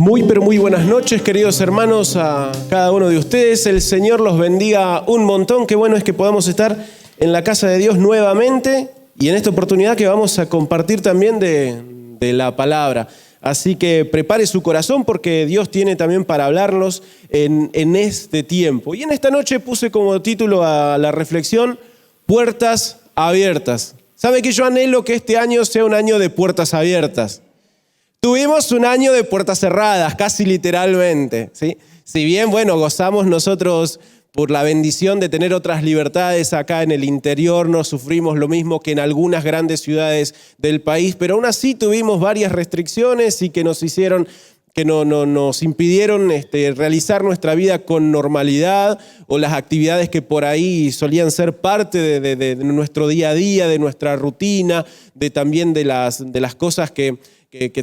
Muy pero muy buenas noches, queridos hermanos, a cada uno de ustedes. El Señor los bendiga un montón. Qué bueno es que podamos estar en la casa de Dios nuevamente y en esta oportunidad que vamos a compartir también de la palabra. Así que prepare su corazón porque Dios tiene también para hablarnos en este tiempo. Y en esta noche puse como título a la reflexión, Puertas Abiertas. ¿Sabe que yo anhelo que este año sea un año de puertas abiertas? Tuvimos un año de puertas cerradas, casi literalmente, ¿sí? Si bien, gozamos nosotros por la bendición de tener otras libertades acá en el interior, no sufrimos lo mismo que en algunas grandes ciudades del país, pero aún así tuvimos varias restricciones y que nos impidieron realizar nuestra vida con normalidad o las actividades que por ahí solían ser parte de nuestro día a día, de nuestra rutina, también de las cosas que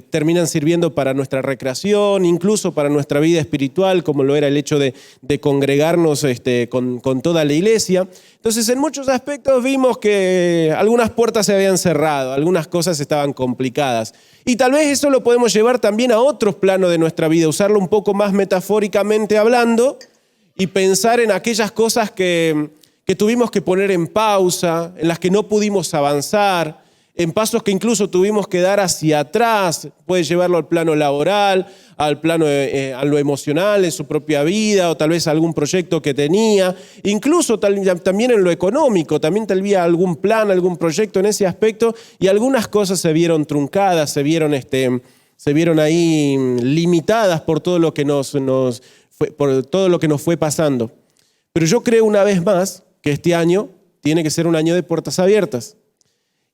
terminan sirviendo para nuestra recreación, incluso para nuestra vida espiritual, como lo era el hecho de congregarnos con toda la iglesia. Entonces, en muchos aspectos vimos que algunas puertas se habían cerrado, algunas cosas estaban complicadas. Y tal vez eso lo podemos llevar también a otros planos de nuestra vida, usarlo un poco más metafóricamente hablando y pensar en aquellas cosas que tuvimos que poner en pausa, en las que no pudimos avanzar, en pasos que incluso tuvimos que dar hacia atrás. Puede llevarlo al plano laboral, al plano a lo emocional, en su propia vida, o tal vez algún proyecto que tenía, incluso también en lo económico, también tal vez algún plan, algún proyecto en ese aspecto, y algunas cosas se vieron truncadas, se vieron ahí limitadas por todo lo que nos fue pasando. Pero yo creo una vez más que este año tiene que ser un año de puertas abiertas.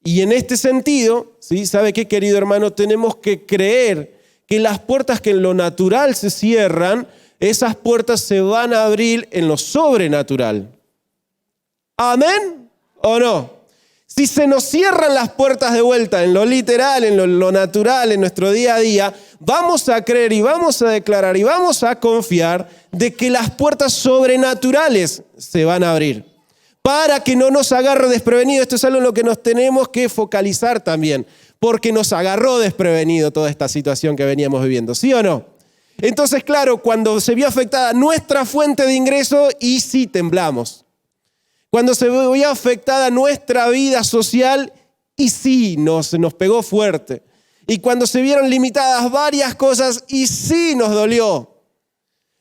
Y en este sentido, ¿sí? ¿Sabe qué, querido hermano? Tenemos que creer que las puertas que en lo natural se cierran, esas puertas se van a abrir en lo sobrenatural. ¿Amén o no? Si se nos cierran las puertas de vuelta en lo literal, en lo natural, en nuestro día a día, vamos a creer y vamos a declarar y vamos a confiar de que las puertas sobrenaturales se van a abrir. Para que no nos agarre desprevenido. Esto es algo en lo que nos tenemos que focalizar también, porque nos agarró desprevenido toda esta situación que veníamos viviendo, ¿sí o no? Entonces, claro, cuando se vio afectada nuestra fuente de ingreso, y sí temblamos. Cuando se vio afectada nuestra vida social, y sí nos pegó fuerte. Y cuando se vieron limitadas varias cosas, y sí nos dolió.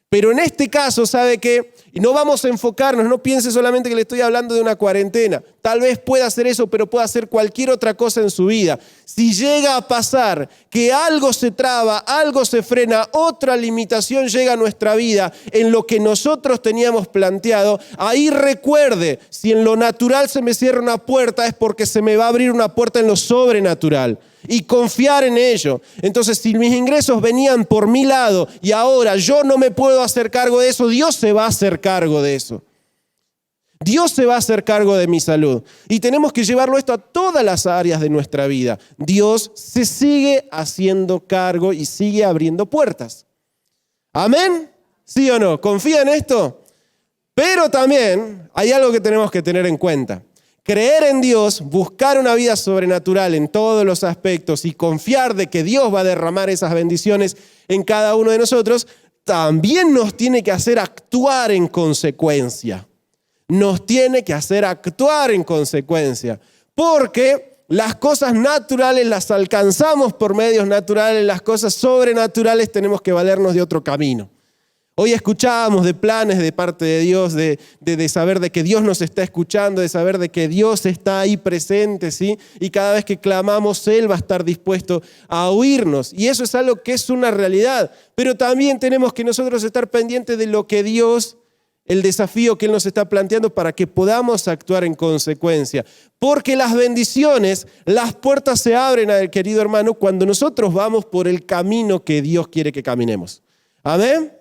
Pero en este caso, ¿sabe qué? Y no vamos a enfocarnos, no piense solamente que le estoy hablando de una cuarentena. Tal vez pueda hacer eso, pero pueda hacer cualquier otra cosa en su vida. Si llega a pasar que algo se traba, algo se frena, otra limitación llega a nuestra vida en lo que nosotros teníamos planteado, ahí recuerde, si en lo natural se me cierra una puerta es porque se me va a abrir una puerta en lo sobrenatural. Y confiar en ello. Entonces, si mis ingresos venían por mi lado y ahora yo no me puedo hacer cargo de eso, Dios se va a hacer cargo de eso. Dios se va a hacer cargo de mi salud. Y tenemos que llevarlo esto a todas las áreas de nuestra vida. Dios se sigue haciendo cargo y sigue abriendo puertas. ¿Amén? ¿Sí o no? ¿Confía en esto? Pero también hay algo que tenemos que tener en cuenta. Creer en Dios, buscar una vida sobrenatural en todos los aspectos y confiar de que Dios va a derramar esas bendiciones en cada uno de nosotros, también nos tiene que hacer actuar en consecuencia. Nos tiene que hacer actuar en consecuencia. Porque las cosas naturales las alcanzamos por medios naturales, las cosas sobrenaturales tenemos que valernos de otro camino. Hoy escuchábamos de planes de parte de Dios, de saber de que Dios nos está escuchando, de saber de que Dios está ahí presente, ¿sí? Y cada vez que clamamos, Él va a estar dispuesto a oírnos. Y eso es algo que es una realidad. Pero también tenemos que nosotros estar pendientes de lo que Dios, el desafío que Él nos está planteando para que podamos actuar en consecuencia. Porque las bendiciones, las puertas se abren, querido hermano, cuando nosotros vamos por el camino que Dios quiere que caminemos. ¿Amén?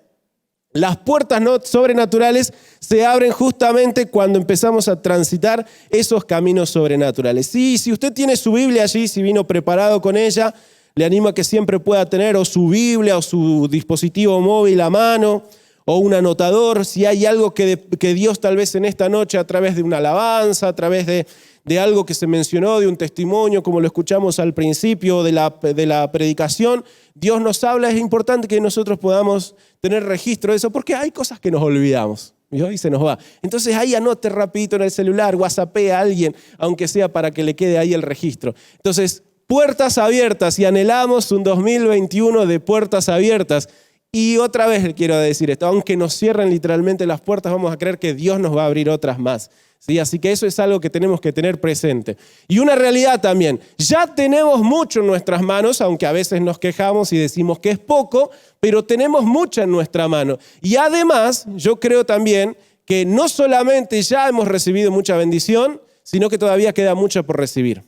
Las puertas sobrenaturales se abren justamente cuando empezamos a transitar esos caminos sobrenaturales. Sí, si usted tiene su Biblia allí, si vino preparado con ella, le animo a que siempre pueda tener o su Biblia o su dispositivo móvil a mano o un anotador. Si hay algo que Dios tal vez en esta noche a través de una alabanza, a través de de algo que se mencionó, de un testimonio, como lo escuchamos al principio de la predicación, Dios nos habla, es importante que nosotros podamos tener registro de eso, porque hay cosas que nos olvidamos. Y se nos va. Entonces ahí anote rapidito en el celular, whatsappee a alguien, aunque sea para que le quede ahí el registro. Entonces, puertas abiertas, y anhelamos un 2021 de puertas abiertas. Y otra vez quiero decir esto, aunque nos cierren literalmente las puertas, vamos a creer que Dios nos va a abrir otras más. ¿Sí? Así que eso es algo que tenemos que tener presente. Y una realidad también, ya tenemos mucho en nuestras manos, aunque a veces nos quejamos y decimos que es poco, pero tenemos mucho en nuestra mano. Y además, yo creo también que no solamente ya hemos recibido mucha bendición, sino que todavía queda mucho por recibir.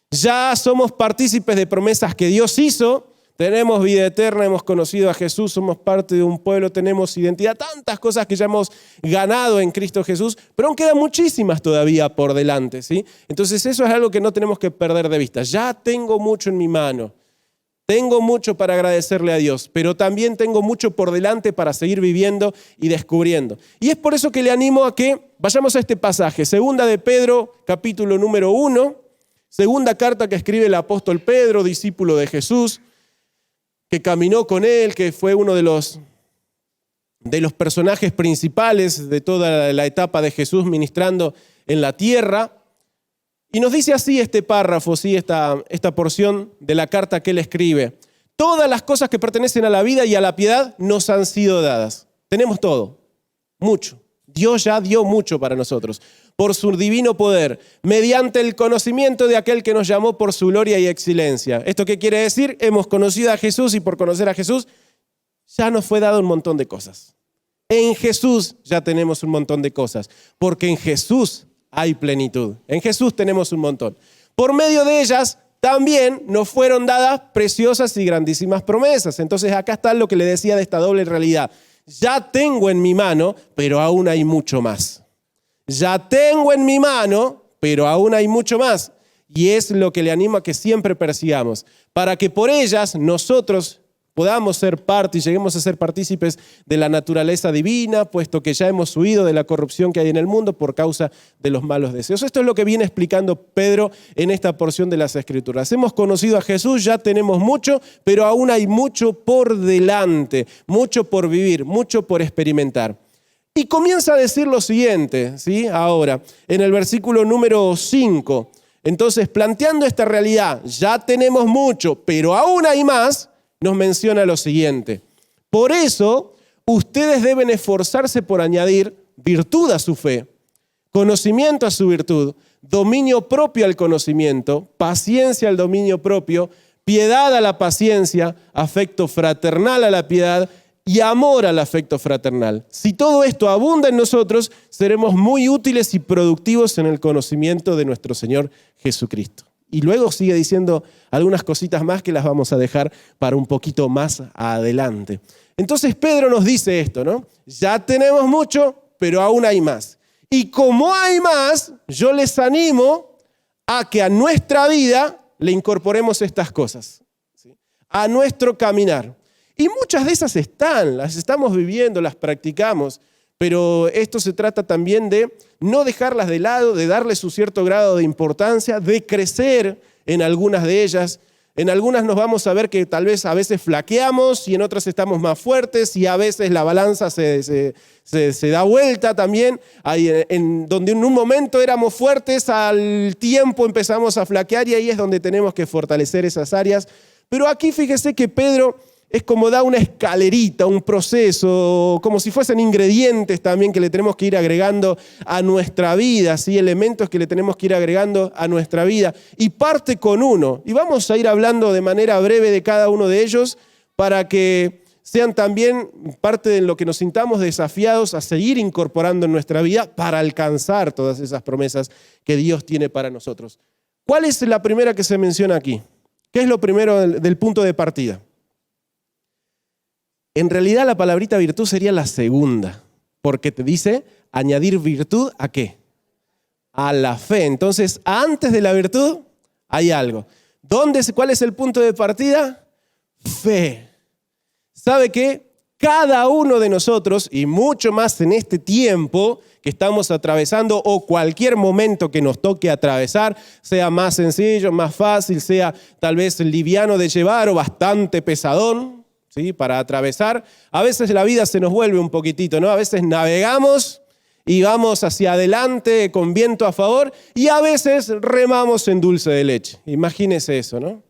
Ya somos partícipes de promesas que Dios hizo. Tenemos vida eterna, hemos conocido a Jesús, somos parte de un pueblo, tenemos identidad, tantas cosas que ya hemos ganado en Cristo Jesús, pero aún quedan muchísimas todavía por delante, ¿sí? Entonces eso es algo que no tenemos que perder de vista. Ya tengo mucho en mi mano, tengo mucho para agradecerle a Dios, pero también tengo mucho por delante para seguir viviendo y descubriendo. Y es por eso que le animo a que vayamos a este pasaje, Segunda de Pedro, capítulo número 1, segunda carta que escribe el apóstol Pedro, discípulo de Jesús, que caminó con él, que fue uno de los personajes principales de toda la etapa de Jesús ministrando en la tierra. Y nos dice así este párrafo, ¿sí? esta porción de la carta que él escribe. Todas las cosas que pertenecen a la vida y a la piedad nos han sido dadas. Tenemos todo, mucho. Dios ya dio mucho para nosotros, por su divino poder, mediante el conocimiento de aquel que nos llamó por su gloria y excelencia. ¿Esto qué quiere decir? Hemos conocido a Jesús y por conocer a Jesús ya nos fue dado un montón de cosas. En Jesús ya tenemos un montón de cosas, porque en Jesús hay plenitud. En Jesús tenemos un montón. Por medio de ellas también nos fueron dadas preciosas y grandísimas promesas. Entonces acá está lo que le decía de esta doble realidad. Ya tengo en mi mano, pero aún hay mucho más. Ya tengo en mi mano, pero aún hay mucho más. Y es lo que le animo a que siempre persigamos, para que por ellas nosotros podamos ser parte y lleguemos a ser partícipes de la naturaleza divina, puesto que ya hemos huido de la corrupción que hay en el mundo por causa de los malos deseos. Esto es lo que viene explicando Pedro en esta porción de las Escrituras. Hemos conocido a Jesús, ya tenemos mucho, pero aún hay mucho por delante, mucho por vivir, mucho por experimentar. Y comienza a decir lo siguiente, ¿sí? Ahora, en el versículo número 5. Entonces, planteando esta realidad, ya tenemos mucho, pero aún hay más, nos menciona lo siguiente. Por eso, ustedes deben esforzarse por añadir virtud a su fe, conocimiento a su virtud, dominio propio al conocimiento, paciencia al dominio propio, piedad a la paciencia, afecto fraternal a la piedad y amor al afecto fraternal. Si todo esto abunda en nosotros, seremos muy útiles y productivos en el conocimiento de nuestro Señor Jesucristo. Y luego sigue diciendo algunas cositas más que las vamos a dejar para un poquito más adelante. Entonces Pedro nos dice esto, ¿no? Ya tenemos mucho, pero aún hay más. Y como hay más, yo les animo a que a nuestra vida le incorporemos estas cosas, ¿sí? A nuestro caminar. Y muchas de esas las estamos viviendo, las practicamos, pero esto se trata también de no dejarlas de lado, de darles un cierto grado de importancia, de crecer en algunas de ellas. En algunas nos vamos a ver que tal vez a veces flaqueamos y en otras estamos más fuertes y a veces la balanza se da vuelta también. En donde en un momento éramos fuertes, al tiempo empezamos a flaquear y ahí es donde tenemos que fortalecer esas áreas. Pero aquí fíjese que Pedro es como da una escalerita, un proceso, como si fuesen ingredientes también que le tenemos que ir agregando a nuestra vida, ¿sí? Elementos que le tenemos que ir agregando a nuestra vida. Y parte con uno. Y vamos a ir hablando de manera breve de cada uno de ellos para que sean también parte de lo que nos sintamos desafiados a seguir incorporando en nuestra vida para alcanzar todas esas promesas que Dios tiene para nosotros. ¿Cuál es la primera que se menciona aquí? ¿Qué es lo primero del punto de partida? En realidad la palabrita virtud sería la segunda, porque te dice añadir virtud ¿a qué? A la fe. Entonces, antes de la virtud hay algo. ¿Cuál es el punto de partida? Fe. ¿Sabe qué? Cada uno de nosotros, y mucho más en este tiempo que estamos atravesando o cualquier momento que nos toque atravesar, sea más sencillo, más fácil, sea tal vez liviano de llevar o bastante pesadón, ¿sí? Para atravesar. A veces la vida se nos vuelve un poquitito, ¿no? A veces navegamos y vamos hacia adelante con viento a favor y a veces remamos en dulce de leche. Imagínese eso, ¿no?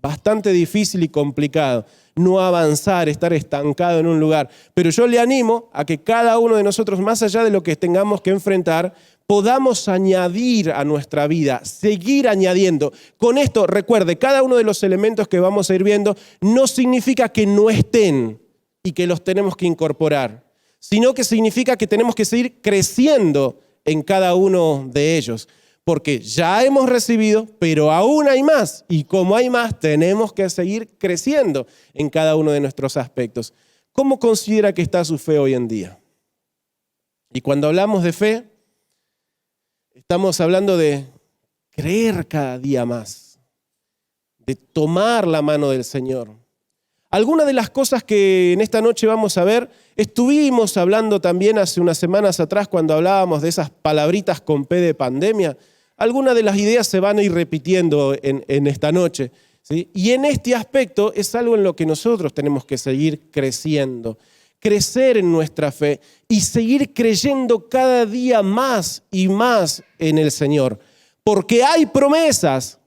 Bastante difícil y complicado no avanzar, estar estancado en un lugar. Pero yo le animo a que cada uno de nosotros, más allá de lo que tengamos que enfrentar, podamos añadir a nuestra vida, seguir añadiendo. Con esto, recuerde, cada uno de los elementos que vamos a ir viendo no significa que no estén y que los tenemos que incorporar, sino que significa que tenemos que seguir creciendo en cada uno de ellos. Porque ya hemos recibido, pero aún hay más. Y como hay más, tenemos que seguir creciendo en cada uno de nuestros aspectos. ¿Cómo considera que está su fe hoy en día? Y cuando hablamos de fe, estamos hablando de creer cada día más, de tomar la mano del Señor. Algunas de las cosas que en esta noche vamos a ver, estuvimos hablando también hace unas semanas atrás cuando hablábamos de esas palabritas con P de pandemia. Algunas de las ideas se van a ir repitiendo en esta noche, ¿sí? Y en este aspecto es algo en lo que nosotros tenemos que seguir creciendo, crecer en nuestra fe y seguir creyendo cada día más y más en el Señor. Porque hay promesas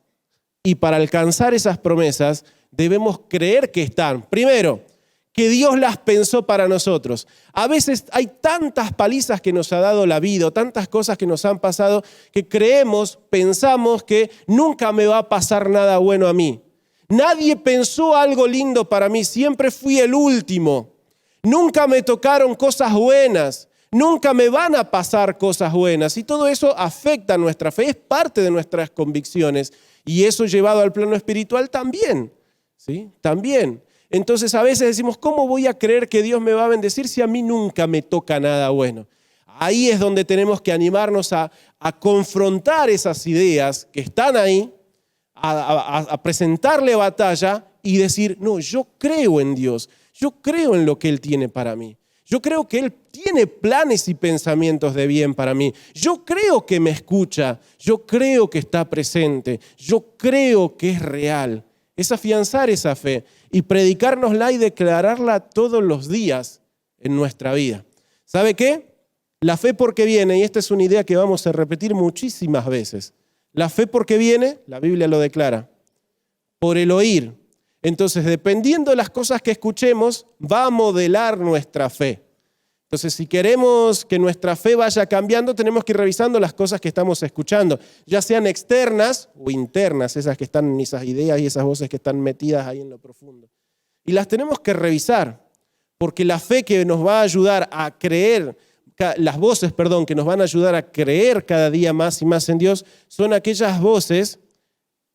y para alcanzar esas promesas debemos creer que están. Primero, que Dios las pensó para nosotros. A veces hay tantas palizas que nos ha dado la vida, tantas cosas que nos han pasado, que pensamos que nunca me va a pasar nada bueno a mí. Nadie pensó algo lindo para mí, siempre fui el último. Nunca me tocaron cosas buenas, nunca me van a pasar cosas buenas. Y todo eso afecta a nuestra fe, es parte de nuestras convicciones. Y eso llevado al plano espiritual también, ¿sí? También. Entonces a veces decimos, ¿cómo voy a creer que Dios me va a bendecir si a mí nunca me toca nada bueno? Ahí es donde tenemos que animarnos a confrontar esas ideas que están ahí, a presentarle batalla y decir, no, yo creo en Dios, yo creo en lo que Él tiene para mí. Yo creo que Él tiene planes y pensamientos de bien para mí. Yo creo que me escucha, yo creo que está presente, yo creo que es real. Es afianzar esa fe y predicárnosla y declararla todos los días en nuestra vida. ¿Sabe qué? La fe porque viene, y esta es una idea que vamos a repetir muchísimas veces. La fe porque viene, la Biblia lo declara, por el oír. Entonces, dependiendo de las cosas que escuchemos, va a modelar nuestra fe. Entonces, si queremos que nuestra fe vaya cambiando, tenemos que ir revisando las cosas que estamos escuchando, ya sean externas o internas, esas que están, esas ideas y esas voces que están metidas ahí en lo profundo. Y las tenemos que revisar, porque la fe que nos va a ayudar a creer, las voces, que nos van a ayudar a creer cada día más y más en Dios, son aquellas voces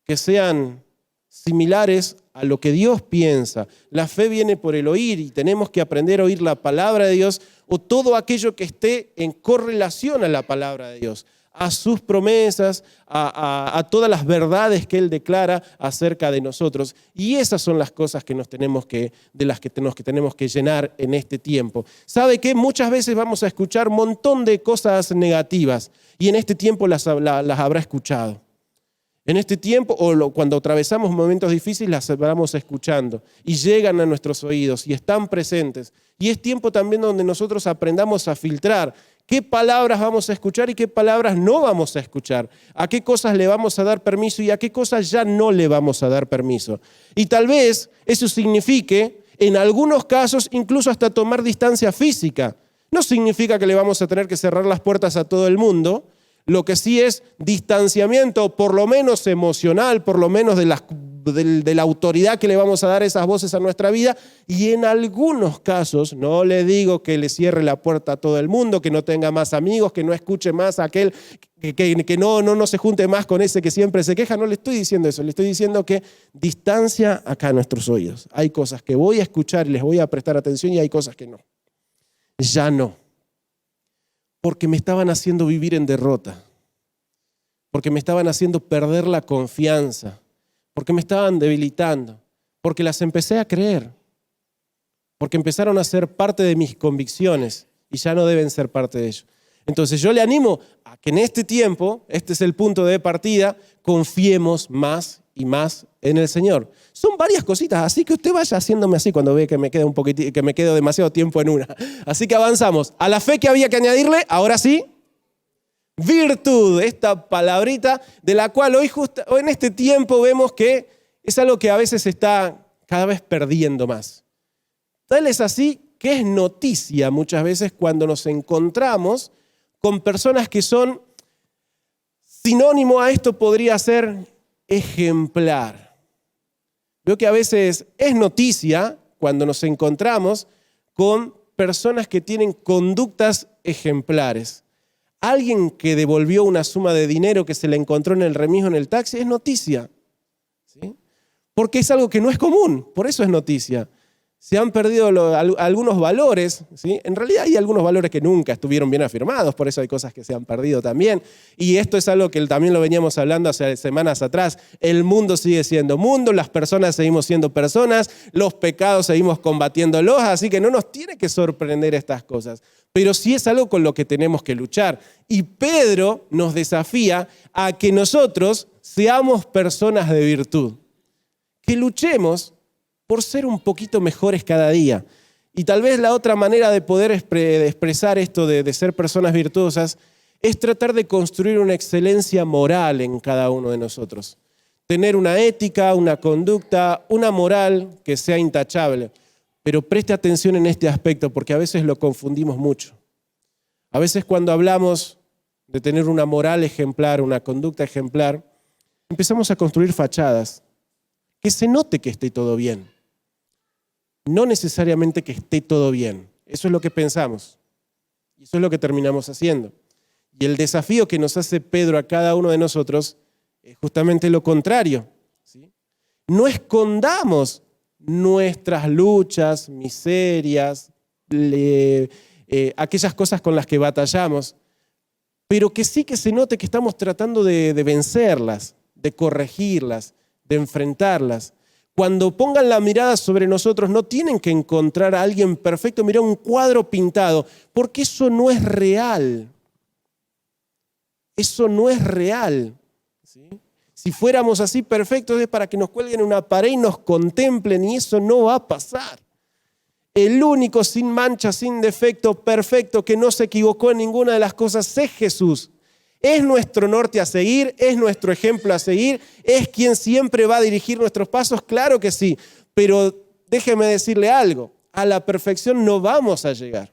que sean similares a lo que Dios piensa. La fe viene por el oír y tenemos que aprender a oír la palabra de Dios o todo aquello que esté en correlación a la palabra de Dios, a sus promesas, a todas las verdades que Él declara acerca de nosotros. Y esas son las cosas que de las que tenemos que llenar en este tiempo. ¿Sabe qué? Muchas veces vamos a escuchar un montón de cosas negativas y en este tiempo las habrá escuchado. En este tiempo, cuando atravesamos momentos difíciles, las vamos escuchando y llegan a nuestros oídos y están presentes. Y es tiempo también donde nosotros aprendamos a filtrar qué palabras vamos a escuchar y qué palabras no vamos a escuchar, a qué cosas le vamos a dar permiso y a qué cosas ya no le vamos a dar permiso. Y tal vez eso signifique, en algunos casos, incluso hasta tomar distancia física. No significa que le vamos a tener que cerrar las puertas a todo el mundo. Lo que sí es distanciamiento, por lo menos emocional, por lo menos de la autoridad que le vamos a dar esas voces a nuestra vida. Y en algunos casos, no le digo que le cierre la puerta a todo el mundo, que no tenga más amigos, que no escuche más a aquel, que no se junte más con ese que siempre se queja. No le estoy diciendo eso, le estoy diciendo que distancia acá a nuestros oídos. Hay cosas que voy a escuchar y les voy a prestar atención y hay cosas que no. Ya no. Porque me estaban haciendo vivir en derrota, porque me estaban haciendo perder la confianza, porque me estaban debilitando, porque las empecé a creer. porque empezaron a ser parte de mis convicciones y ya no deben ser parte de ello. Entonces yo le animo a que en este tiempo, este es el punto de partida, confiemos más y más en el Señor. Son varias cositas, así que usted vaya haciéndome así cuando ve que me queda que me quedo demasiado tiempo en una. Así que avanzamos. A la fe que había que añadirle, ahora sí, virtud, esta palabrita de la cual hoy en este tiempo vemos que es algo que a veces se está cada vez perdiendo más. Tal es así que es noticia muchas veces cuando nos encontramos con personas que son sinónimo a esto, podría ser ejemplar. Veo que a veces es noticia cuando nos encontramos con personas que tienen conductas ejemplares. Alguien que devolvió una suma de dinero que se le encontró en el remismo en el taxi es noticia, ¿sí? Porque es algo que no es común, por eso es noticia. Se han perdido algunos valores, ¿sí? En realidad hay algunos valores que nunca estuvieron bien afirmados, por eso hay cosas que se han perdido también. Y esto es algo que también lo veníamos hablando hace semanas atrás. El mundo sigue siendo mundo, las personas seguimos siendo personas, los pecados seguimos combatiéndolos, así que no nos tiene que sorprender estas cosas. Pero sí es algo con lo que tenemos que luchar. Y Pedro nos desafía a que nosotros seamos personas de virtud, que luchemos por ser un poquito mejores cada día. Y tal vez la otra manera de poder expresar esto de ser personas virtuosas es tratar de construir una excelencia moral en cada uno de nosotros. Tener una ética, una conducta, una moral que sea intachable. Pero preste atención en este aspecto porque a veces lo confundimos mucho. A veces cuando hablamos de tener una moral ejemplar, una conducta ejemplar, empezamos a construir fachadas. Que se note que esté todo bien. No necesariamente que esté todo bien. Eso es lo que pensamos. Y eso es lo que terminamos haciendo. Y el desafío que nos hace Pedro a cada uno de nosotros es justamente lo contrario, ¿sí? No escondamos nuestras luchas, miserias, aquellas cosas con las que batallamos, pero que sí que se note que estamos tratando de vencerlas, de corregirlas, de enfrentarlas. Cuando pongan la mirada sobre nosotros, no tienen que encontrar a alguien perfecto, mirar un cuadro pintado, porque eso no es real. Eso no es real, ¿sí? Si fuéramos así perfectos es para que nos cuelguen en una pared y nos contemplen, y eso no va a pasar. El único sin mancha, sin defecto, perfecto, que no se equivocó en ninguna de las cosas es Jesús. Es nuestro norte a seguir, es nuestro ejemplo a seguir, es quien siempre va a dirigir nuestros pasos, claro que sí. Pero déjeme decirle algo, a la perfección no vamos a llegar.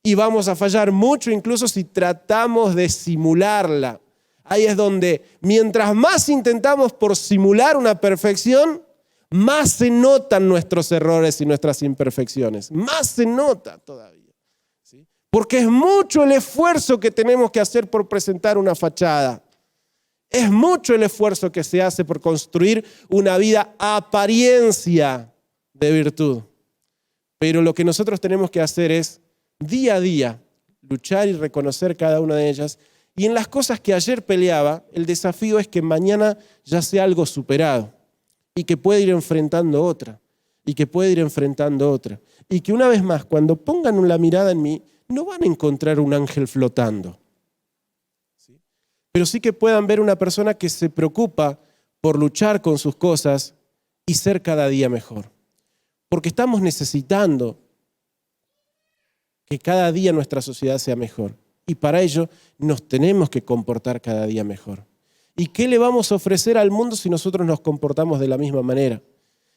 Y vamos a fallar mucho incluso si tratamos de simularla. Ahí es donde, mientras más intentamos por simular una perfección, más se notan nuestros errores y nuestras imperfecciones. Más se nota todavía. Porque es mucho el esfuerzo que tenemos que hacer por presentar una fachada. Es mucho el esfuerzo que se hace por construir una vida apariencia de virtud. Pero lo que nosotros tenemos que hacer es, día a día, luchar y reconocer cada una de ellas. Y en las cosas que ayer peleaba, el desafío es que mañana ya sea algo superado. Y que pueda ir enfrentando otra. Y que pueda ir enfrentando otra. Y que una vez más, cuando pongan la mirada en mí, no van a encontrar un ángel flotando, ¿sí? Pero sí que puedan ver una persona que se preocupa por luchar con sus cosas y ser cada día mejor. Porque estamos necesitando que cada día nuestra sociedad sea mejor. Y para ello nos tenemos que comportar cada día mejor. ¿Y qué le vamos a ofrecer al mundo si nosotros nos comportamos de la misma manera?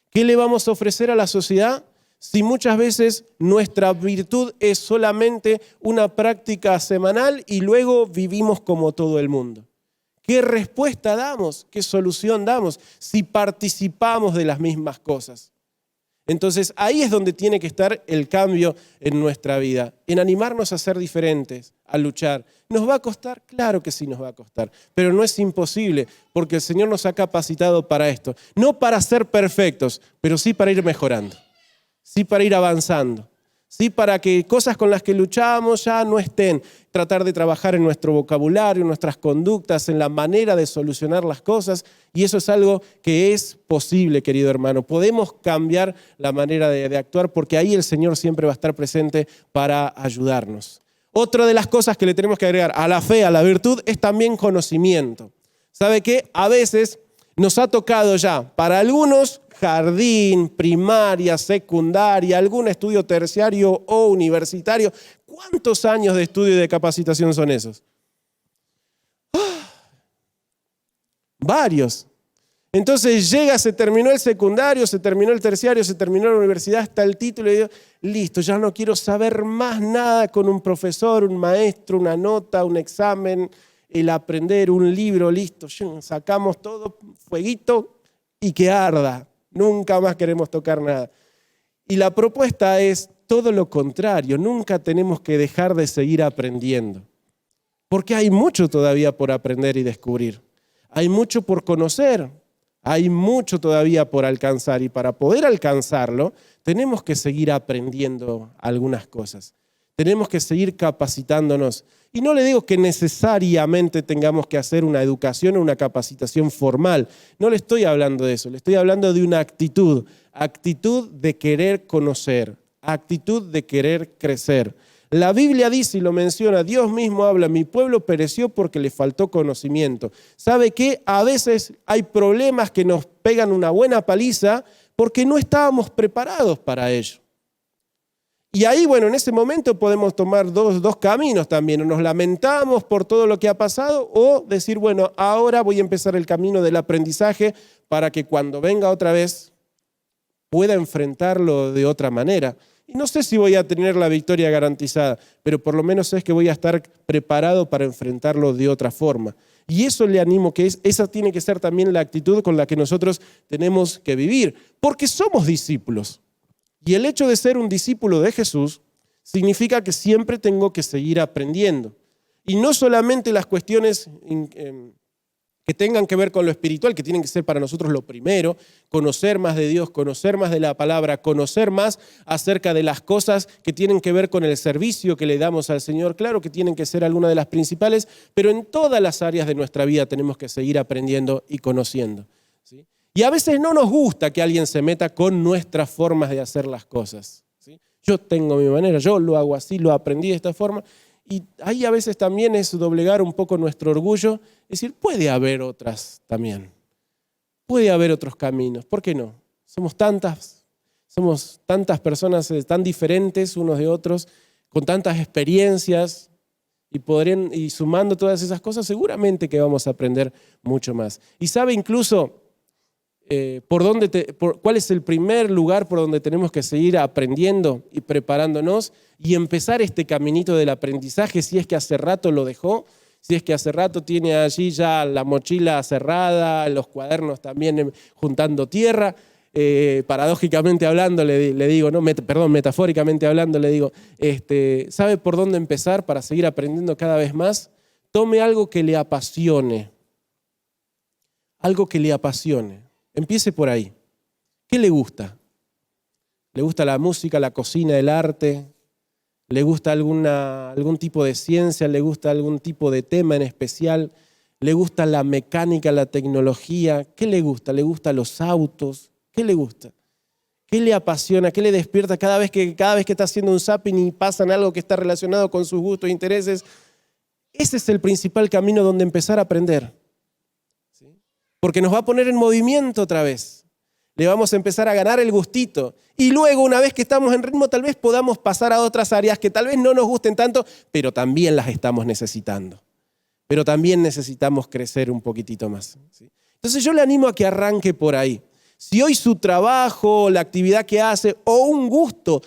¿Qué le vamos a ofrecer a la sociedad si muchas veces nuestra virtud es solamente una práctica semanal y luego vivimos como todo el mundo? ¿Qué respuesta damos? ¿Qué solución damos si participamos de las mismas cosas? Entonces ahí es donde tiene que estar el cambio en nuestra vida, en animarnos a ser diferentes, a luchar. ¿Nos va a costar? Claro que sí nos va a costar, pero no es imposible porque el Señor nos ha capacitado para esto. No para ser perfectos, pero sí para ir mejorando. Sí para ir avanzando, ¿sí? Para que cosas con las que luchamos ya no estén. Tratar de trabajar en nuestro vocabulario, en nuestras conductas, en la manera de solucionar las cosas. Y eso es algo que es posible, querido hermano. Podemos cambiar la manera de actuar porque ahí el Señor siempre va a estar presente para ayudarnos. Otra de las cosas que le tenemos que agregar a la fe, a la virtud, es también conocimiento. ¿Sabe qué? A veces nos ha tocado ya, para algunos, jardín, primaria, secundaria, algún estudio terciario o universitario. ¿Cuántos años de estudio y de capacitación son esos? Varios. Entonces llega, se terminó el secundario, se terminó el terciario, se terminó la universidad, está el título y digo, listo, ya no quiero saber más nada con un profesor, un maestro, una nota, un examen, el aprender, un libro, listo, sacamos todo, fueguito y que arda. Nunca más queremos tocar nada. Y la propuesta es todo lo contrario, nunca tenemos que dejar de seguir aprendiendo. Porque hay mucho todavía por aprender y descubrir. Hay mucho por conocer, hay mucho todavía por alcanzar. Y para poder alcanzarlo, tenemos que seguir aprendiendo algunas cosas. Tenemos que seguir capacitándonos. Y no le digo que necesariamente tengamos que hacer una educación o una capacitación formal. No le estoy hablando de eso, le estoy hablando de una actitud de querer conocer, actitud de querer crecer. La Biblia dice y lo menciona, Dios mismo habla, mi pueblo pereció porque le faltó conocimiento. ¿Sabe qué? A veces hay problemas que nos pegan una buena paliza porque no estábamos preparados para ello. Y ahí, bueno, en ese momento podemos tomar dos caminos también. O nos lamentamos por todo lo que ha pasado o decir, bueno, ahora voy a empezar el camino del aprendizaje para que cuando venga otra vez pueda enfrentarlo de otra manera. Y no sé si voy a tener la victoria garantizada, pero por lo menos es que voy a estar preparado para enfrentarlo de otra forma. Y eso le animo, que esa tiene que ser también la actitud con la que nosotros tenemos que vivir, porque somos discípulos. Y el hecho de ser un discípulo de Jesús significa que siempre tengo que seguir aprendiendo. Y no solamente las cuestiones que tengan que ver con lo espiritual, que tienen que ser para nosotros lo primero, conocer más de Dios, conocer más de la palabra, conocer más acerca de las cosas que tienen que ver con el servicio que le damos al Señor. Claro que tienen que ser algunas de las principales, pero en todas las áreas de nuestra vida tenemos que seguir aprendiendo y conociendo, ¿sí? Y a veces no nos gusta que alguien se meta con nuestras formas de hacer las cosas, ¿sí? Yo tengo mi manera, yo lo hago así, lo aprendí de esta forma. Y ahí a veces también es doblegar un poco nuestro orgullo, es decir, puede haber otras también, puede haber otros caminos, ¿por qué no? Somos tantas personas tan diferentes unos de otros, con tantas experiencias, y sumando todas esas cosas seguramente que vamos a aprender mucho más. Y sabe incluso cuál es el primer lugar por donde tenemos que seguir aprendiendo y preparándonos y empezar este caminito del aprendizaje, si es que hace rato lo dejó, si es que hace rato tiene allí ya la mochila cerrada, los cuadernos también juntando tierra. Paradójicamente hablando le digo, metafóricamente hablando le digo, ¿sabe por dónde empezar para seguir aprendiendo cada vez más? Tome algo que le apasione, algo que le apasione. Empiece por ahí. ¿Qué le gusta? ¿Le gusta la música, la cocina, el arte? ¿Le gusta algún tipo de ciencia? ¿Le gusta algún tipo de tema en especial? ¿Le gusta la mecánica, la tecnología? ¿Qué le gusta? ¿Le gustan los autos? ¿Qué le gusta? ¿Qué le apasiona? ¿Qué le despierta cada vez que está haciendo un zapping y pasan algo que está relacionado con sus gustos e intereses? Ese es el principal camino donde empezar a aprender. Porque nos va a poner en movimiento otra vez. Le vamos a empezar a ganar el gustito. Y luego, una vez que estamos en ritmo, tal vez podamos pasar a otras áreas que tal vez no nos gusten tanto, pero también las estamos necesitando. Pero también necesitamos crecer un poquitito más, ¿sí? Entonces yo le animo a que arranque por ahí. Si hoy su trabajo, la actividad que hace, o un gusto,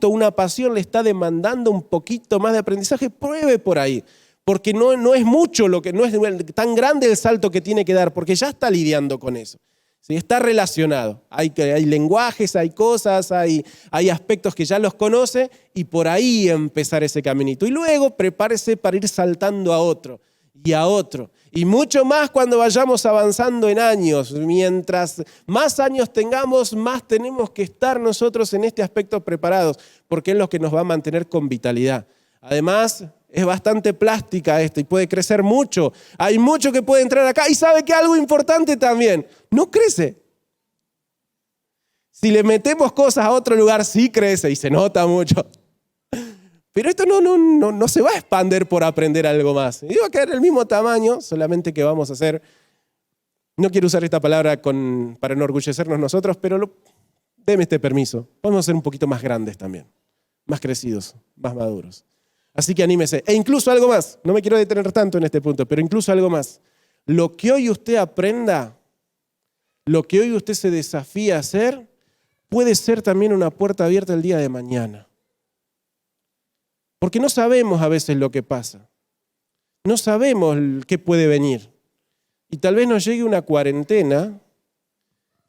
una pasión le está demandando un poquito más de aprendizaje, pruebe por ahí. Porque no es mucho, no es tan grande el salto que tiene que dar, porque ya está lidiando con eso. ¿Sí? Está relacionado. Hay lenguajes, hay cosas, hay aspectos que ya los conoce y por ahí empezar ese caminito. Y luego prepárese para ir saltando a otro. y a otro. Y mucho más cuando vayamos avanzando en años. Mientras más años tengamos, más tenemos que estar nosotros en este aspecto preparados, porque es lo que nos va a mantener con vitalidad. Además, es bastante plástica esto y puede crecer mucho. Hay mucho que puede entrar acá. Y sabe que algo importante también, no crece. Si le metemos cosas a otro lugar, sí crece y se nota mucho. Pero esto no se va a expandir por aprender algo más. Y va a quedar el mismo tamaño, solamente que vamos a hacer, no quiero usar esta palabra para enorgullecernos nosotros, pero deme este permiso. Vamos a ser un poquito más grandes también, más crecidos, más maduros. Así que anímese. E incluso algo más, no me quiero detener tanto en este punto, pero incluso algo más. Lo que hoy usted aprenda, lo que hoy usted se desafía a hacer, puede ser también una puerta abierta el día de mañana. Porque no sabemos a veces lo que pasa. No sabemos qué puede venir. Y tal vez nos llegue una cuarentena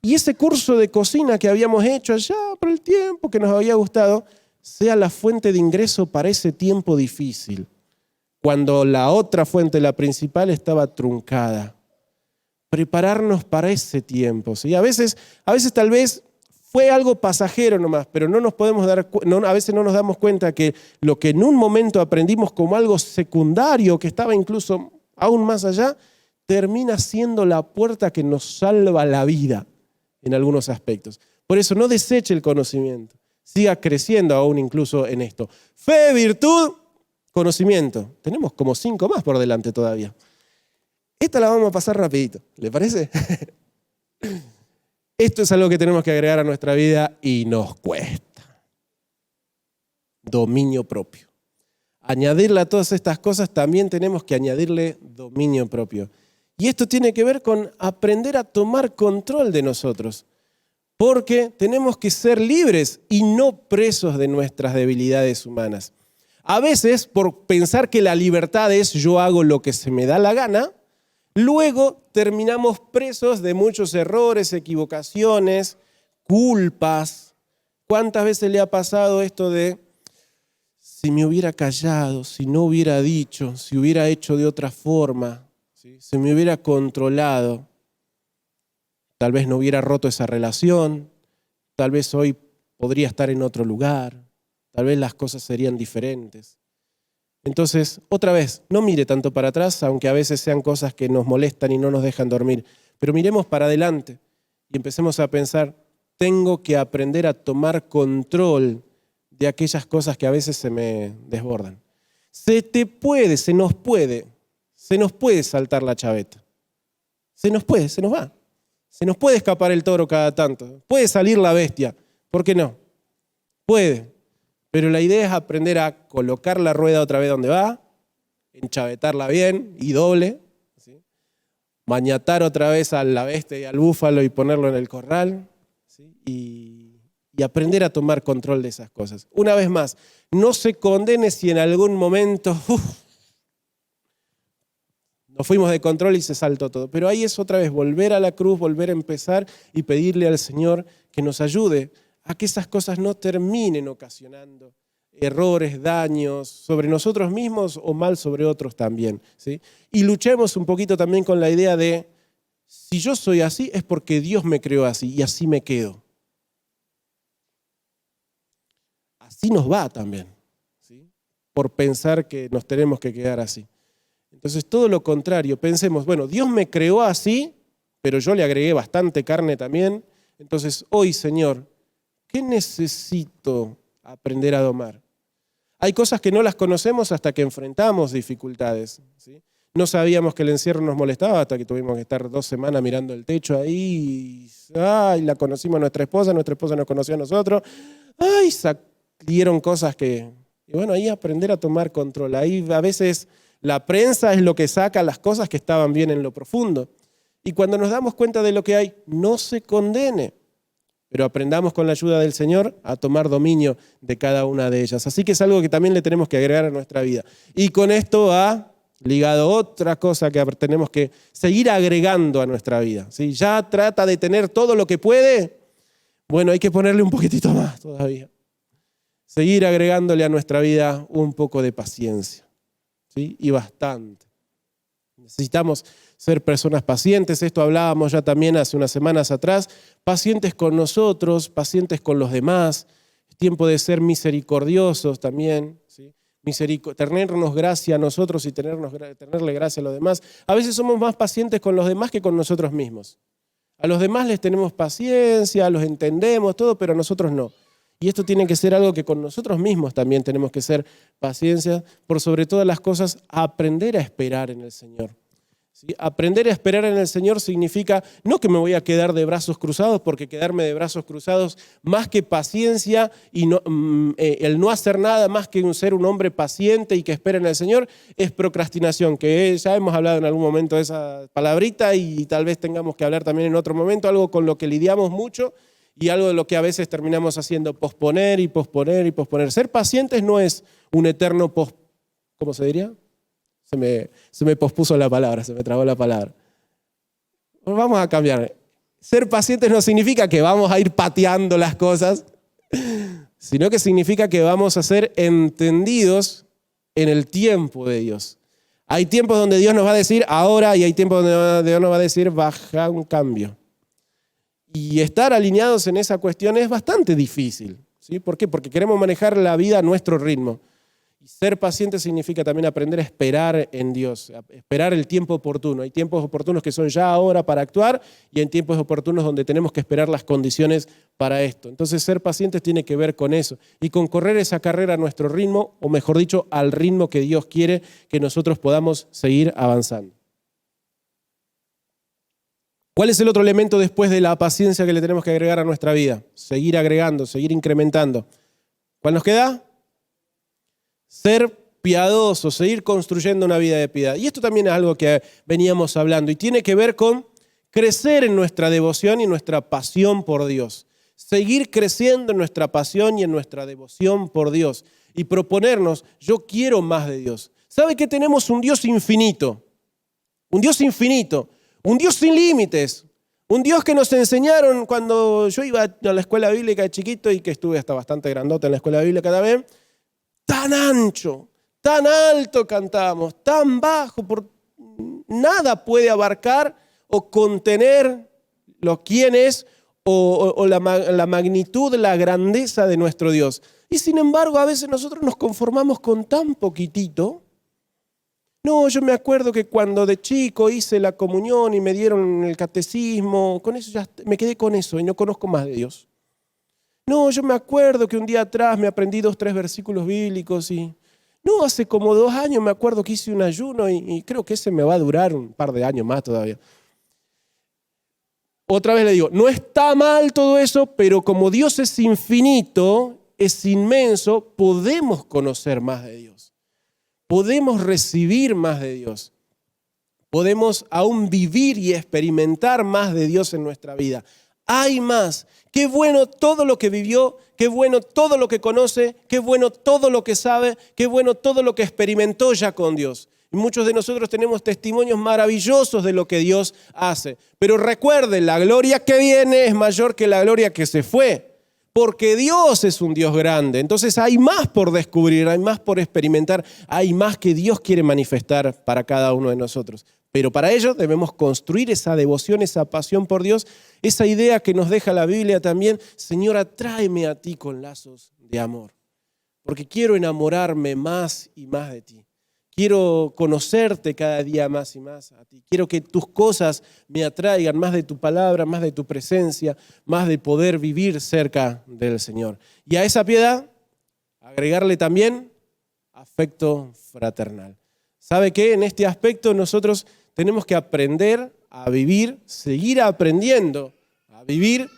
y ese curso de cocina que habíamos hecho allá por el tiempo que nos había gustado sea la fuente de ingreso para ese tiempo difícil, cuando la otra fuente, la principal, estaba truncada. Prepararnos para ese tiempo. ¿Sí? A veces tal vez fue algo pasajero nomás, pero a veces no nos damos cuenta que lo que en un momento aprendimos como algo secundario, que estaba incluso aún más allá, termina siendo la puerta que nos salva la vida en algunos aspectos. Por eso no deseche el conocimiento, siga creciendo aún incluso en esto. Fe, virtud, conocimiento. Tenemos como 5 más por delante todavía. Esta la vamos a pasar rapidito, ¿le parece? Esto es algo que tenemos que agregar a nuestra vida y nos cuesta. Dominio propio. Añadirle a todas estas cosas también tenemos que añadirle dominio propio. Y esto tiene que ver con aprender a tomar control de nosotros. Porque tenemos que ser libres y no presos de nuestras debilidades humanas. A veces, por pensar que la libertad es yo hago lo que se me da la gana, luego terminamos presos de muchos errores, equivocaciones, culpas. ¿Cuántas veces le ha pasado esto de si me hubiera callado, si no hubiera dicho, si hubiera hecho de otra forma, ¿sí? Si me hubiera controlado, tal vez no hubiera roto esa relación, tal vez hoy podría estar en otro lugar, tal vez las cosas serían diferentes. Entonces, otra vez, no mire tanto para atrás, aunque a veces sean cosas que nos molestan y no nos dejan dormir, pero miremos para adelante y empecemos a pensar, tengo que aprender a tomar control de aquellas cosas que a veces se me desbordan. Se nos puede saltar la chaveta. Se nos va. Se nos puede escapar el toro cada tanto. Puede salir la bestia. ¿Por qué no? Puede. Pero la idea es aprender a colocar la rueda otra vez donde va, enchavetarla bien y doble, ¿sí? Mañatar otra vez a la bestia y al búfalo y ponerlo en el corral, ¿sí? Y aprender a tomar control de esas cosas. Una vez más, no se condene si en algún momento nos fuimos de control y se saltó todo. Pero ahí es otra vez volver a la cruz, volver a empezar y pedirle al Señor que nos ayude a que esas cosas no terminen ocasionando errores, daños sobre nosotros mismos o mal sobre otros también, ¿sí? Y luchemos un poquito también con la idea de, si yo soy así es porque Dios me creó así y así me quedo. Así nos va también, ¿sí? Por pensar que nos tenemos que quedar así. Entonces todo lo contrario, pensemos, bueno, Dios me creó así, pero yo le agregué bastante carne también. Entonces hoy, Señor, ¿qué necesito aprender a domar? Hay cosas que no las conocemos hasta que enfrentamos dificultades, ¿sí? No sabíamos que el encierro nos molestaba hasta que tuvimos que estar 2 semanas mirando el techo ahí. Ay, la conocimos a nuestra esposa nos conoció a nosotros. Ay, salieron cosas que... Y bueno, ahí aprender a tomar control. Ahí a veces la prensa es lo que saca las cosas que estaban bien en lo profundo. Y cuando nos damos cuenta de lo que hay, no se condene. Pero aprendamos con la ayuda del Señor a tomar dominio de cada una de ellas. Así que es algo que también le tenemos que agregar a nuestra vida. Y con esto va ligado otra cosa que tenemos que seguir agregando a nuestra vida. ¿Sí? Ya trata de tener todo lo que puede. Bueno, hay que ponerle un poquitito más todavía. Seguir agregándole a nuestra vida un poco de paciencia. ¿Sí? Y bastante. Necesitamos ser personas pacientes. Esto hablábamos ya también hace unas semanas atrás. Pacientes con nosotros, pacientes con los demás. Es tiempo de ser misericordiosos también, ¿sí? Tenernos gracia a nosotros y tenerle gracia a los demás. A veces somos más pacientes con los demás que con nosotros mismos. A los demás les tenemos paciencia, los entendemos, todo, pero a nosotros no. Y esto tiene que ser algo que con nosotros mismos también tenemos que ser paciencia. Por sobre todas las cosas, aprender a esperar en el Señor. ¿Sí? Aprender a esperar en el Señor significa no que me voy a quedar de brazos cruzados, porque quedarme de brazos cruzados, más que paciencia y el no hacer nada más que ser un hombre paciente y que espera en el Señor, es procrastinación, que ya hemos hablado en algún momento de esa palabrita y tal vez tengamos que hablar también en otro momento, algo con lo que lidiamos mucho y algo de lo que a veces terminamos haciendo, posponer y posponer y posponer. Ser pacientes no es un eterno ¿cómo se diría? Se me pospuso la palabra, se me trabó la palabra. Vamos a cambiar. Ser pacientes no significa que vamos a ir pateando las cosas, sino que significa que vamos a ser entendidos en el tiempo de Dios. Hay tiempos donde Dios nos va a decir ahora y hay tiempos donde Dios nos va a decir baja un cambio. Y estar alineados en esa cuestión es bastante difícil. ¿Sí? ¿Por qué? Porque queremos manejar la vida a nuestro ritmo. Y ser paciente significa también aprender a esperar en Dios, a esperar el tiempo oportuno. Hay tiempos oportunos que son ya ahora para actuar y hay tiempos oportunos donde tenemos que esperar las condiciones para esto. Entonces ser pacientes tiene que ver con eso y con correr esa carrera a nuestro ritmo, o mejor dicho, al ritmo que Dios quiere que nosotros podamos seguir avanzando. ¿Cuál es el otro elemento después de la paciencia que le tenemos que agregar a nuestra vida? Seguir agregando, seguir incrementando. ¿Cuál nos queda? Ser piadoso, seguir construyendo una vida de piedad. Y esto también es algo que veníamos hablando y tiene que ver con crecer en nuestra devoción y nuestra pasión por Dios. Seguir creciendo en nuestra pasión y en nuestra devoción por Dios y proponernos, yo quiero más de Dios. ¿Sabe que tenemos un Dios infinito? Un Dios infinito, un Dios sin límites, un Dios que nos enseñaron cuando yo iba a la escuela bíblica de chiquito y que estuve hasta bastante grandote en la escuela bíblica también. Tan ancho, tan alto cantamos, tan bajo, nada puede abarcar o contener quién es o la magnitud, la grandeza de nuestro Dios. Y sin embargo, a veces nosotros nos conformamos con tan poquitito. No, yo me acuerdo que cuando de chico hice la comunión y me dieron el catecismo, con eso ya me quedé con eso y no conozco más de Dios. No, yo me acuerdo que un día atrás me aprendí 2 o 3 versículos bíblicos y no, hace como 2 años me acuerdo que hice un ayuno y creo que ese me va a durar un par de años más todavía. Otra vez le digo, no está mal todo eso, pero como Dios es infinito, es inmenso, podemos conocer más de Dios. Podemos recibir más de Dios. Podemos aún vivir y experimentar más de Dios en nuestra vida. Hay más. Qué bueno todo lo que vivió, qué bueno todo lo que conoce, qué bueno todo lo que sabe, qué bueno todo lo que experimentó ya con Dios. Y muchos de nosotros tenemos testimonios maravillosos de lo que Dios hace. Pero recuerden, la gloria que viene es mayor que la gloria que se fue. Porque Dios es un Dios grande. Entonces hay más por descubrir, hay más por experimentar, hay más que Dios quiere manifestar para cada uno de nosotros. Pero para ello debemos construir esa devoción, esa pasión por Dios, esa idea que nos deja la Biblia también. Señor, atráeme a ti con lazos de amor, porque quiero enamorarme más y más de ti. Quiero conocerte cada día más y más a ti. Quiero que tus cosas me atraigan, más de tu palabra, más de tu presencia, más de poder vivir cerca del Señor. Y a esa piedad, agregarle también afecto fraternal. ¿Sabe qué? En este aspecto nosotros tenemos que aprender a vivir, seguir aprendiendo a vivir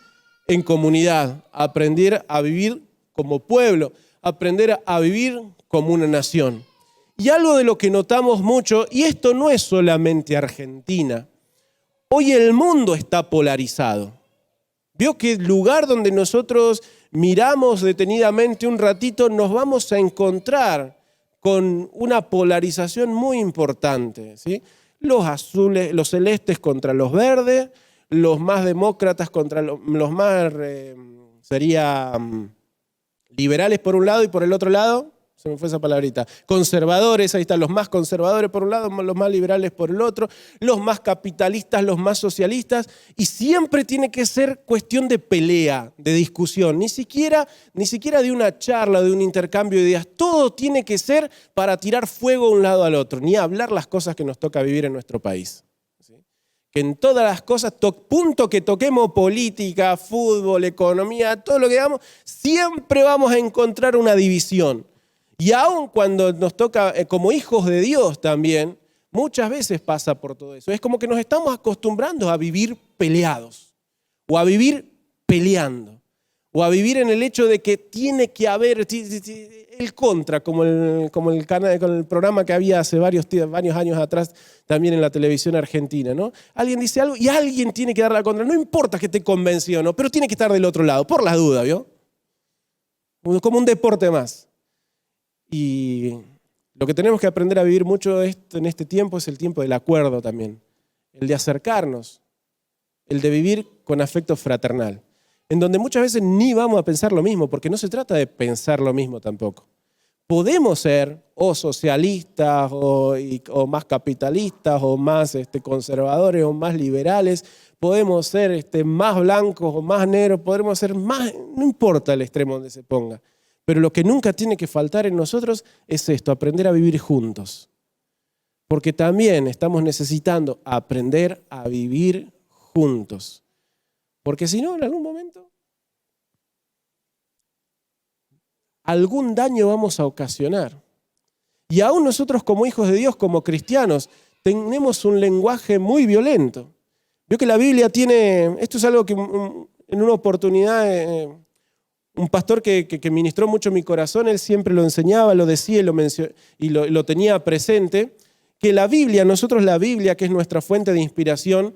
en comunidad, aprender a vivir como pueblo, aprender a vivir como una nación. Y algo de lo que notamos mucho, y esto no es solamente Argentina, hoy el mundo está polarizado. Vio que el lugar donde nosotros miramos detenidamente un ratito, nos vamos a encontrar con una polarización muy importante, ¿sí? Los azules, los celestes contra los verdes, los más demócratas contra los más liberales por un lado y por el otro lado, se me fue esa palabrita, conservadores, ahí están los más conservadores por un lado, los más liberales por el otro, los más capitalistas, los más socialistas, y siempre tiene que ser cuestión de pelea, de discusión, ni siquiera de una charla, de un intercambio de ideas, todo tiene que ser para tirar fuego de un lado al otro, ni hablar las cosas que nos toca vivir en nuestro país. Que en todas las cosas, punto que toquemos política, fútbol, economía, todo lo que hagamos, siempre vamos a encontrar una división. Y aun cuando nos toca, como hijos de Dios también, muchas veces pasa por todo eso. Es como que nos estamos acostumbrando a vivir peleados, o a vivir peleando, o a vivir en el hecho de que tiene que haber el contra, como el programa que había hace varios años atrás también en la televisión argentina, ¿no? Alguien dice algo y alguien tiene que dar la contra. No importa que esté convencido o no, pero tiene que estar del otro lado, por las dudas, ¿vio? Como un deporte más. Y lo que tenemos que aprender a vivir mucho en este tiempo es el tiempo del acuerdo también, el de acercarnos, el de vivir con afecto fraternal, en donde muchas veces ni vamos a pensar lo mismo, porque no se trata de pensar lo mismo tampoco. Podemos ser o socialistas o más capitalistas o más conservadores o más liberales, podemos ser más blancos o más negros, podemos ser más, no importa el extremo donde se ponga. Pero lo que nunca tiene que faltar en nosotros es esto, aprender a vivir juntos. Porque también estamos necesitando aprender a vivir juntos. Porque si no, en algún momento, algún daño vamos a ocasionar. Y aún nosotros como hijos de Dios, como cristianos, tenemos un lenguaje muy violento. Veo que la Biblia tiene, esto es algo que en una oportunidad, un pastor que ministró mucho mi corazón, él siempre lo enseñaba, lo decía y lo tenía presente, que la Biblia, nosotros la Biblia, que es nuestra fuente de inspiración,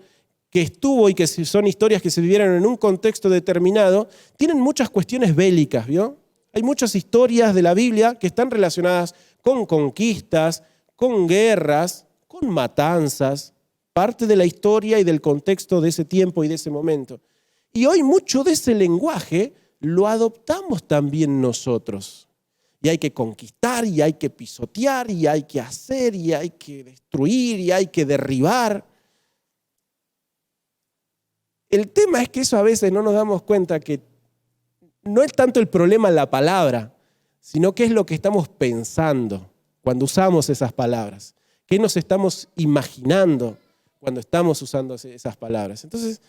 que estuvo y que son historias que se vivieron en un contexto determinado, tienen muchas cuestiones bélicas, ¿vio? Hay muchas historias de la Biblia que están relacionadas con conquistas, con guerras, con matanzas, parte de la historia y del contexto de ese tiempo y de ese momento. Y hoy mucho de ese lenguaje lo adoptamos también nosotros. Y hay que conquistar, y hay que pisotear, y hay que hacer, y hay que destruir, y hay que derribar. El tema es que eso a veces no nos damos cuenta que no es tanto el problema la palabra, sino qué es lo que estamos pensando cuando usamos esas palabras. ¿Qué nos estamos imaginando cuando estamos usando esas palabras? Entonces,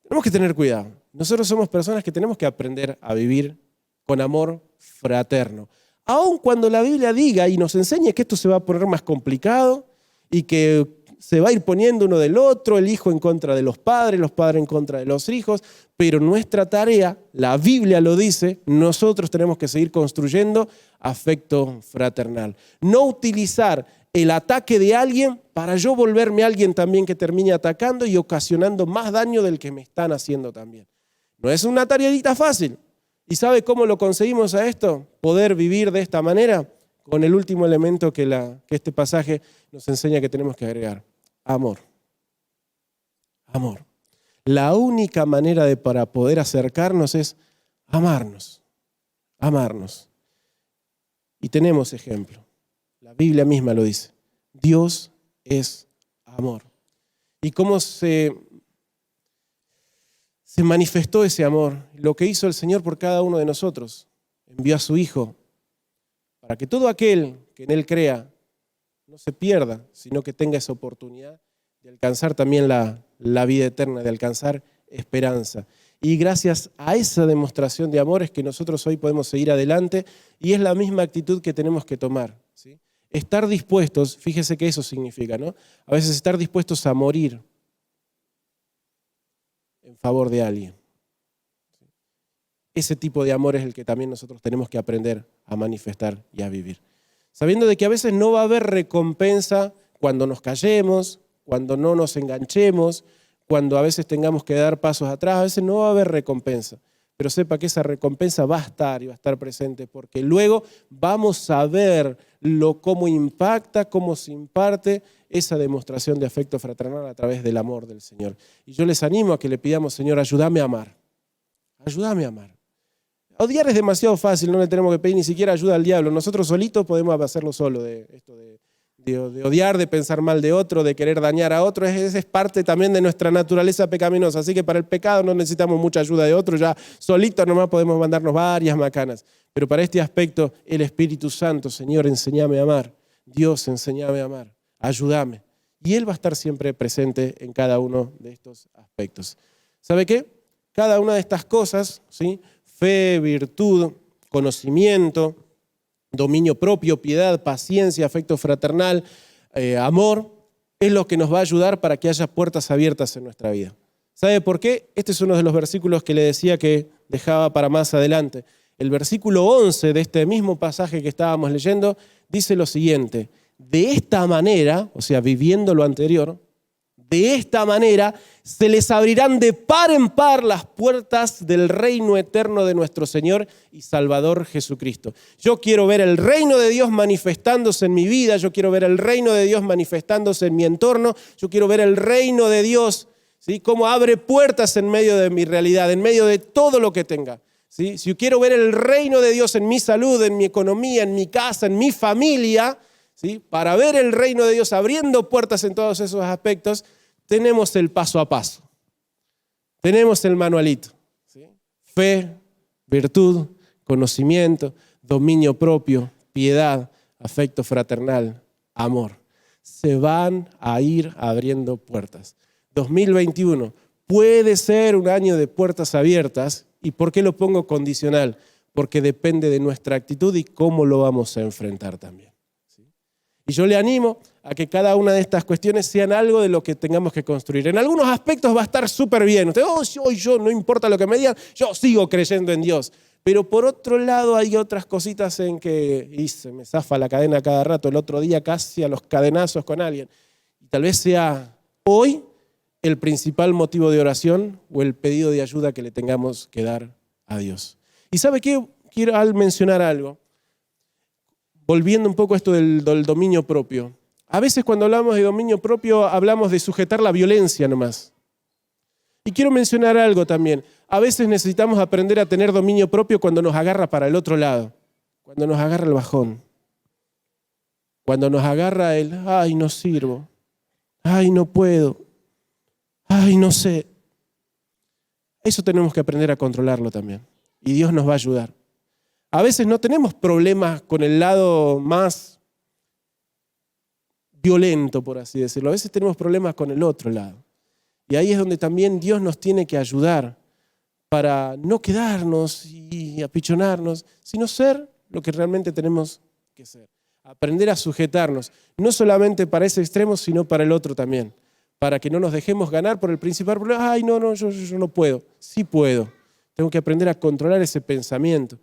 tenemos que tener cuidado. Nosotros somos personas que tenemos que aprender a vivir con amor fraterno. Aun cuando la Biblia diga y nos enseñe que esto se va a poner más complicado y que se va a ir poniendo uno del otro, el hijo en contra de los padres en contra de los hijos, pero nuestra tarea, la Biblia lo dice, nosotros tenemos que seguir construyendo afecto fraternal. No utilizar el ataque de alguien para yo volverme a alguien también que termine atacando y ocasionando más daño del que me están haciendo también. No es una tareita fácil. ¿Y sabe cómo lo conseguimos a esto? Poder vivir de esta manera con el último elemento que este pasaje nos enseña que tenemos que agregar. Amor. Amor. La única manera para poder acercarnos es amarnos. Amarnos. Y tenemos ejemplo. La Biblia misma lo dice. Dios es amor. ¿Y cómo se manifestó ese amor? Lo que hizo el Señor por cada uno de nosotros. Envió a su Hijo para que todo aquel que en Él crea no se pierda, sino que tenga esa oportunidad de alcanzar también la vida eterna, de alcanzar esperanza. Y gracias a esa demostración de amor es que nosotros hoy podemos seguir adelante y es la misma actitud que tenemos que tomar, ¿sí? Estar dispuestos, fíjese que eso significa, ¿no? A veces estar dispuestos a morir en favor de alguien. Ese tipo de amor es el que también nosotros tenemos que aprender a manifestar y a vivir. Sabiendo de que a veces no va a haber recompensa cuando nos callemos, cuando no nos enganchemos, cuando a veces tengamos que dar pasos atrás, a veces no va a haber recompensa. Pero sepa que esa recompensa va a estar y va a estar presente, porque luego vamos a ver cómo impacta, cómo se imparte esa demostración de afecto fraternal a través del amor del Señor. Y yo les animo a que le pidamos, Señor, ayúdame a amar. Ayúdame a amar. Odiar es demasiado fácil, no le tenemos que pedir ni siquiera ayuda al diablo. Nosotros solitos podemos hacerlo solo, de odiar, de pensar mal de otro, de querer dañar a otro. Es parte también de nuestra naturaleza pecaminosa. Así que para el pecado no necesitamos mucha ayuda de otro, ya solitos nomás podemos mandarnos varias macanas. Pero para este aspecto, el Espíritu Santo, Señor, enséñame a amar. Dios, enséñame a amar. Ayúdame. Y Él va a estar siempre presente en cada uno de estos aspectos. ¿Sabe qué? Cada una de estas cosas, ¿sí? Fe, virtud, conocimiento, dominio propio, piedad, paciencia, afecto fraternal, amor, es lo que nos va a ayudar para que haya puertas abiertas en nuestra vida. ¿Sabe por qué? Este es uno de los versículos que le decía que dejaba para más adelante. El versículo 11 de este mismo pasaje que estábamos leyendo dice lo siguiente: de esta manera, o sea, viviendo lo anterior, de esta manera se les abrirán de par en par las puertas del reino eterno de nuestro Señor y Salvador Jesucristo. Yo quiero ver el reino de Dios manifestándose en mi vida, yo quiero ver el reino de Dios manifestándose en mi entorno, yo quiero ver el reino de Dios, ¿sí? Cómo abre puertas en medio de mi realidad, en medio de todo lo que tenga. ¿Sí? Si yo quiero ver el reino de Dios en mi salud, en mi economía, en mi casa, en mi familia, ¿sí? Para ver el reino de Dios abriendo puertas en todos esos aspectos, tenemos el paso a paso. Tenemos el manualito. ¿Sí? Fe, virtud, conocimiento, dominio propio, piedad, afecto fraternal, amor. Se van a ir abriendo puertas. 2021 puede ser un año de puertas abiertas. ¿Y por qué lo pongo condicional? Porque depende de nuestra actitud y cómo lo vamos a enfrentar también. ¿Sí? Y yo le animo a que cada una de estas cuestiones sean algo de lo que tengamos que construir. En algunos aspectos va a estar súper bien. Usted, yo, no importa lo que me digan, yo sigo creyendo en Dios. Pero por otro lado hay otras cositas en que se me zafa la cadena cada rato. El otro día casi a los cadenazos con alguien. Y tal vez sea hoy el principal motivo de oración o el pedido de ayuda que le tengamos que dar a Dios. ¿Y sabe qué? Quiero mencionar algo. Volviendo un poco a esto del dominio propio. A veces cuando hablamos de dominio propio hablamos de sujetar la violencia nomás. Y quiero mencionar algo también. A veces necesitamos aprender a tener dominio propio cuando nos agarra para el otro lado. Cuando nos agarra el bajón. Cuando nos agarra el, ay, no sirvo. Ay, no puedo. Ay, no sé. Eso tenemos que aprender a controlarlo también. Y Dios nos va a ayudar. A veces no tenemos problemas con el lado más violento, por así decirlo. A veces tenemos problemas con el otro lado. Y ahí es donde también Dios nos tiene que ayudar para no quedarnos y apichonarnos, sino ser lo que realmente tenemos que ser. Aprender a sujetarnos, no solamente para ese extremo, sino para el otro también. Para que no nos dejemos ganar por el principal problema. Ay, no, yo no puedo. Sí puedo. Tengo que aprender a controlar ese pensamiento.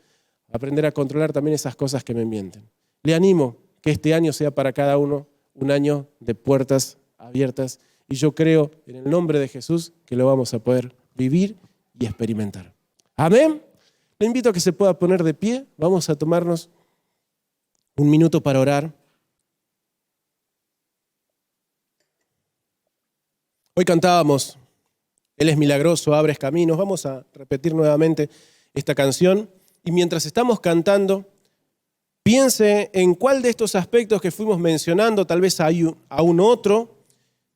Aprender a controlar también esas cosas que me mienten. Le animo que este año sea para cada uno un año de puertas abiertas. Y yo creo, en el nombre de Jesús, que lo vamos a poder vivir y experimentar. Amén. Le invito a que se pueda poner de pie. Vamos a tomarnos un minuto para orar. Hoy cantábamos, Él es milagroso, abres caminos. Vamos a repetir nuevamente esta canción. Y mientras estamos cantando, piense en cuál de estos aspectos que fuimos mencionando, tal vez hay aún otro,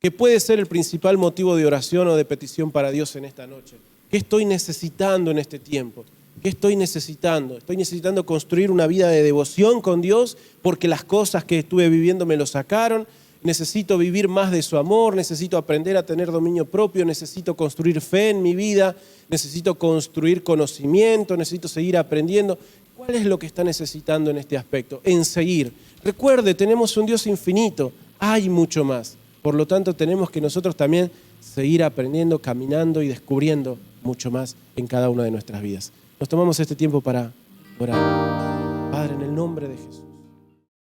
que puede ser el principal motivo de oración o de petición para Dios en esta noche. ¿Qué estoy necesitando en este tiempo? ¿Qué estoy necesitando? Estoy necesitando construir una vida de devoción con Dios porque las cosas que estuve viviendo me lo sacaron. Necesito vivir más de su amor, necesito aprender a tener dominio propio, necesito construir fe en mi vida, necesito construir conocimiento, necesito seguir aprendiendo. ¿Cuál es lo que está necesitando en este aspecto? En seguir. Recuerde, tenemos un Dios infinito, hay mucho más. Por lo tanto, tenemos que nosotros también seguir aprendiendo, caminando y descubriendo mucho más en cada una de nuestras vidas. Nos tomamos este tiempo para orar. Padre, en el nombre de Jesús.